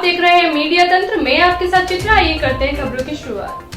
देख रहे हैं मीडिया तंत्र में आपके साथ चित्रा। ये करते हैं खबरों की शुरुआत।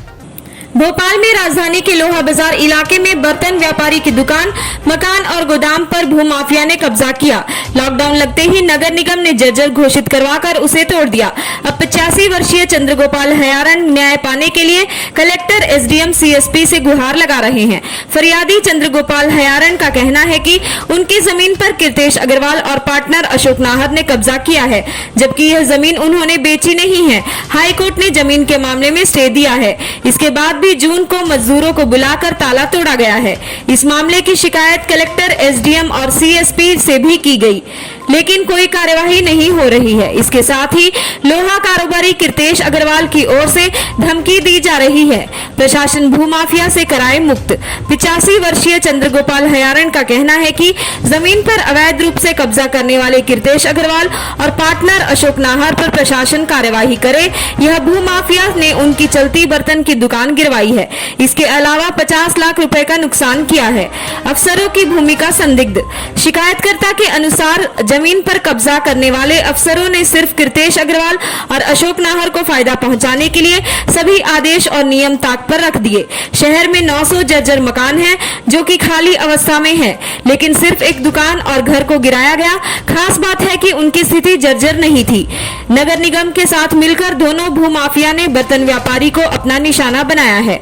भोपाल में राजधानी के लोहा बाजार इलाके में बर्तन व्यापारी की दुकान, मकान और गोदाम पर भूमाफिया ने कब्जा किया। लॉकडाउन लगते ही नगर निगम ने जर्जर घोषित करवाकर उसे तोड़ दिया। अब 85 वर्षीय चंद्रगोपाल हयारण न्याय पाने के लिए कलेक्टर, एसडीएम, सीएसपी से गुहार लगा रहे हैं। फरियादी चंद्रगोपाल हयारण का कहना है कि उनकी जमीन पर कीर्तेश अग्रवाल और पार्टनर अशोक नाहर ने कब्जा किया है, जबकि यह जमीन उन्होंने बेची नहीं है। हाईकोर्ट ने जमीन के मामले में स्टे दिया है। इसके बाद जून को मजदूरों को बुलाकर ताला तोड़ा गया है। इस मामले की शिकायत कलेक्टर, एसडीएम और सीएसपी से भी की गई, लेकिन कोई कार्यवाही नहीं हो रही है। इसके साथ ही लोहा कारोबारी कीर्तेश अग्रवाल की ओर से धमकी दी जा रही है, प्रशासन भूमाफिया से कराए मुक्त। 85 वर्षीय चंद्रगोपाल हयारण का कहना है कि जमीन पर अवैध रूप से कब्जा करने वाले कीर्तेश अग्रवाल और पार्टनर अशोक नाहर पर प्रशासन कार्यवाही करे। यह भूमाफिया ने उनकी चलती बर्तन की दुकान गिरवाई है। इसके अलावा 50 लाख रुपए का नुकसान किया है। अफसरों की भूमिका संदिग्ध। शिकायतकर्ता के अनुसार जमीन पर कब्जा करने वाले अफसरों ने सिर्फ कीर्तेश अग्रवाल और अशोक नाहर को फायदा पहुंचाने के लिए सभी आदेश और नियम ताक पर रख दिए। शहर में 900 जर्जर मकान हैं, जो कि खाली अवस्था में है, लेकिन सिर्फ एक दुकान और घर को गिराया गया। खास बात है कि उनकी स्थिति जर्जर नहीं थी। नगर निगम के साथ मिलकर दोनों भूमाफिया ने बर्तन व्यापारी को अपना निशाना बनाया है।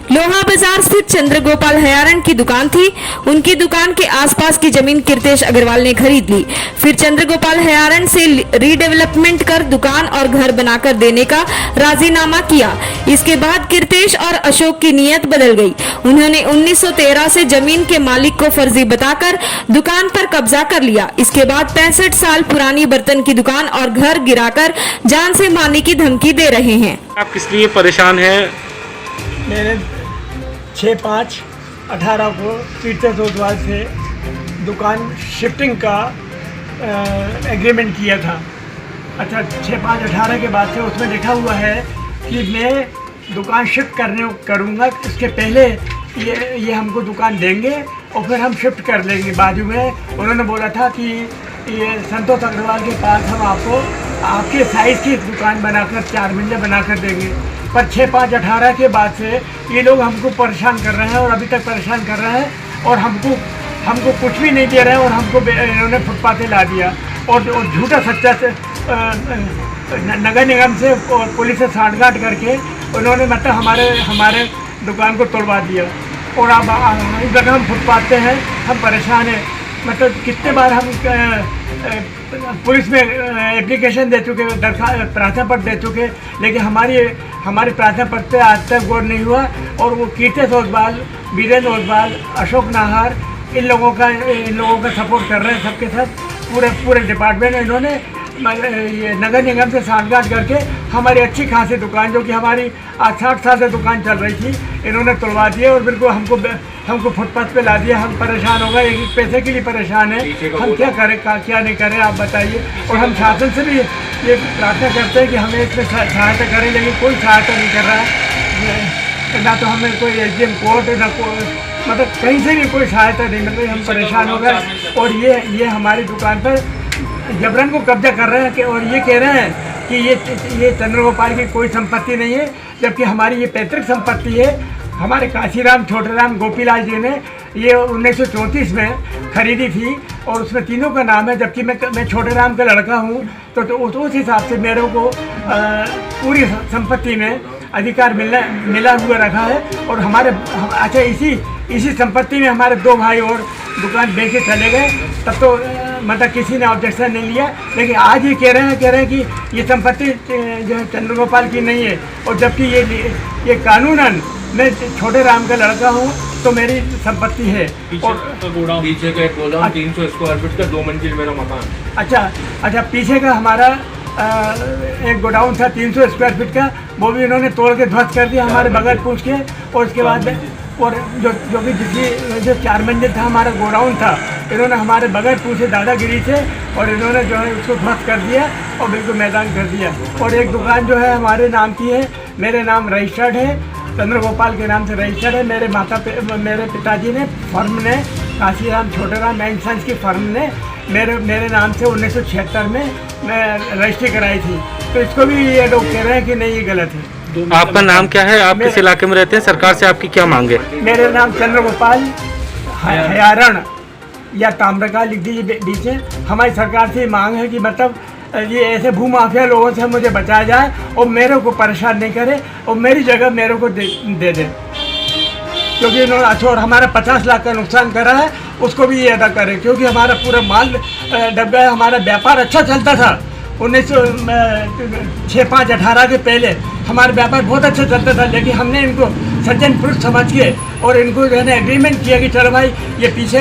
लोहा बाजार स्थित चंद्रगोपाल हयारण की दुकान थी। उनकी दुकान के आसपास की जमीन कीर्तेश अग्रवाल ने खरीद ली, फिर चंद्रगोपाल हयारण से रीडेवलपमेंट कर दुकान और घर बनाकर देने का राजीनामा किया। इसके बाद कीर्तेश और अशोक की नीयत बदल गई। उन्होंने 1913 से जमीन के मालिक को फर्जी बताकर दुकान पर कब्जा कर लिया। इसके बाद 65 साल पुरानी बर्तन की दुकान और घर गिराकर जान से मारने की धमकी दे रहे हैं। आप किस लिए परेशान हैं? मैंने 6/5/18 को कीर्तेश अग्रवाल से दुकान शिफ्टिंग का एग्रीमेंट किया था। अच्छा, 6/5/18 के बाद से उसमें लिखा हुआ है कि मैं दुकान शिफ्ट करूँगा। इसके पहले ये हमको दुकान देंगे और फिर हम शिफ्ट कर लेंगे। बाजू में उन्होंने बोला था कि ये संतोष अग्रवाल के पास हम आपको आपके साइज़ की दुकान बनाकर 4 मंजिल बनाकर देंगे। पर 6/5/18 के बाद से ये लोग हमको परेशान कर रहे हैं और अभी तक परेशान कर रहे हैं और हमको कुछ भी नहीं दे रहे हैं और हमको इन्होंने फुटपाथ पे ला दिया और झूठा सच्चा से नगर निगम से और पुलिस से सांठगांठ करके उन्होंने मतलब हमारे दुकान को तोड़वा दिया। और अब इधर हम फुटपाथ पे हैं, हम परेशान हैं। मतलब कितने बार हम पुलिस में एप्लीकेशन दे चुके, प्रार्थना पत्र दे चुके, लेकिन हमारे प्रार्थना पत्र पे आज तक गौर नहीं हुआ। और वो कीर्तेश अग्रवाल, वीरेंद्र अग्रवाल, अशोक नाहर, इन लोगों का सपोर्ट कर रहे हैं सबके साथ। पूरे डिपार्टमेंट में इन्होंने ये नगर निगम से सांठगांठ करके हमारी अच्छी खासी दुकान, जो कि हमारी आज 60 साल से दुकान चल रही थी, इन्होंने तोड़वा दिया और बिल्कुल हमको फुटपाथ पे ला दिया। हम परेशान हो गए, एक पैसे के लिए परेशान हैं। हम क्या करें, क्या नहीं करें, आप बताइए। और हम शासन से भी ये प्रार्थना करते हैं कि हमें इसमें सहायता करें, लेकिन कोई सहायता नहीं कर रहा है। ना तो हमें कोई एसडीएम कोर्ट, ना कोई मतलब कहीं से भी कोई सहायता नहीं मिल रही। हम परेशान हो गए और ये हमारी दुकान पर जबरन को कब्जा कर रहे हैं और ये कह रहे हैं कि ये चंद्रगोपाल की कोई संपत्ति नहीं है, जबकि हमारी ये पैतृक संपत्ति है। हमारे काशीराम, छोटेराम, गोपीलाल जी ने ये 1934 में खरीदी थी और उसमें तीनों का नाम है, जबकि मैं छोटेराम का लड़का हूँ। तो उस हिसाब से मेरे को पूरी संपत्ति में अधिकार मिला हुआ रखा है। और अच्छा, इसी संपत्ति में हमारे 2 भाई और दुकान बेच के चले गए। तब तो मतलब किसी ने ऑब्जेक्शन नहीं लिया, लेकिन आज ये कह रहे हैं कि ये संपत्ति जो है चंद्रगोपाल की नहीं है। और जबकि ये कानूनन मैं छोटेराम का लड़का हूँ तो मेरी संपत्ति है। और पीछे का एक गोदाम 300 स्क्वायर फीट का 2 मंजिल मेरा मकान। अच्छा, पीछे का हमारा एक गोडाउन था 300 स्क्वायर फीट का, वो भी इन्होंने तोड़ के ध्वस्त कर दिया हमारे बगैर पूछ के। और उसके बाद और जो भी जो 4 मंजिल था हमारा गोडाउन था, इन्होंने हमारे बगैर पूछे दादागिरी से और इन्होंने जो है उसको ध्वस्त कर दिया और बिल्कुल मैदान कर दिया। और एक दुकान जो है हमारे नाम की है, मेरे नाम रजिस्टर्ड है, चंद्रगोपाल के नाम से रजिस्टर्ड है। मेरे पिताजी ने फर्म ने, काशीराम छोटेराम एंड सन्स की फर्म ने मेरे नाम से 1976 में मैं रजिस्ट्री कराई थी। तो इसको भी ये लोग कह रहे हैं कि नहीं, ये गलत है। आपका नाम क्या है? आप किस इलाके में रहते हैं? सरकार से आपकी क्या मांग है? मेरा नाम चंद्रगोपाल हयारण या ताम्रका लिख दीजिए बीच में। हमारी सरकार से मांग है कि मतलब ये ऐसे भूमाफिया लोगों से मुझे बचाया जाए और मेरे को परेशान नहीं करे और मेरी जगह मेरे को दे दे, क्योंकि इन्होंने अच्छा और हमारा 50 लाख का नुकसान करा है, उसको भी ये अदा करें, क्योंकि हमारा पूरा माल डब गया। हमारा व्यापार अच्छा चलता था 1906-05-18 के पहले हमारा व्यापार बहुत अच्छा चलता था, लेकिन हमने इनको सज्जन पुरुष समझ के और इनको जो है ना एग्रीमेंट किया कि चलो भाई ये पीछे